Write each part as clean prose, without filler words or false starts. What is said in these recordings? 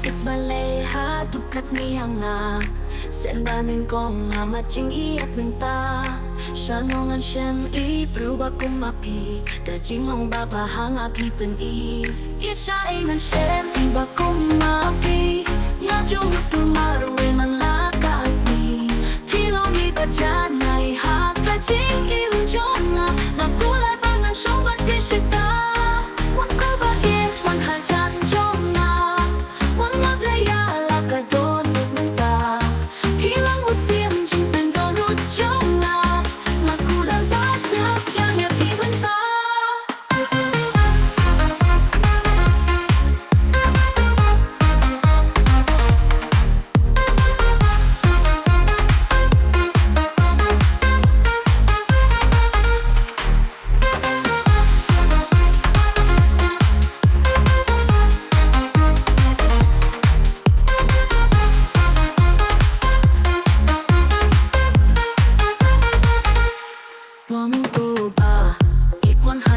Music baleha tukat miyanga Sendanin kong hamacing iat minta Shanongan shen i Berubah kumapi Dajing long babahang api pen i Isya ingan shen iba kumapi Ngajong utul marwe man lakas ni Kilong iba janay haka jing ilunjong nga Nakulay bangan sobat kisita Wan ko bakit wan hajan jong nga Wan ngablaya lakadon minta Kilang usim jing pendon ujong nga Nakulay banyak yang ibenta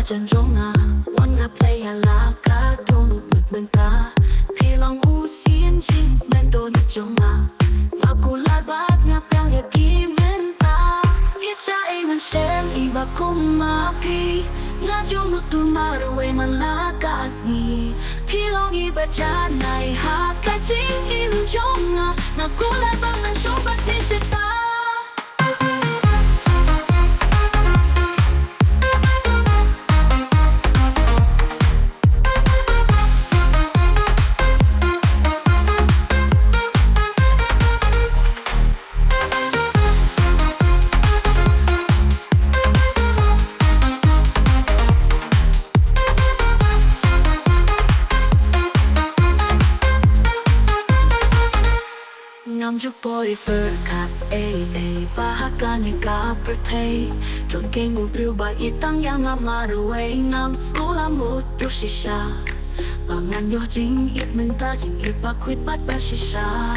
Jan jong nga wan nga playa laka donut menta Pilang usin jing mendo ni jong nga Makulay bat nga pyang yagi menta Isya ingan shen iba kumapi Nga jong utul marwe man lakas ni Pilang iba janay haka jing ilunjong nga Nakulay bangan sobat kisita Ngam chúc bôi berkat bahagia ni ka bertay Tron keng mu berubah itang yang amaruwe Ngam sekolah mu bersisa Bangan yoh jing it minta jing it bakwit bat bersisa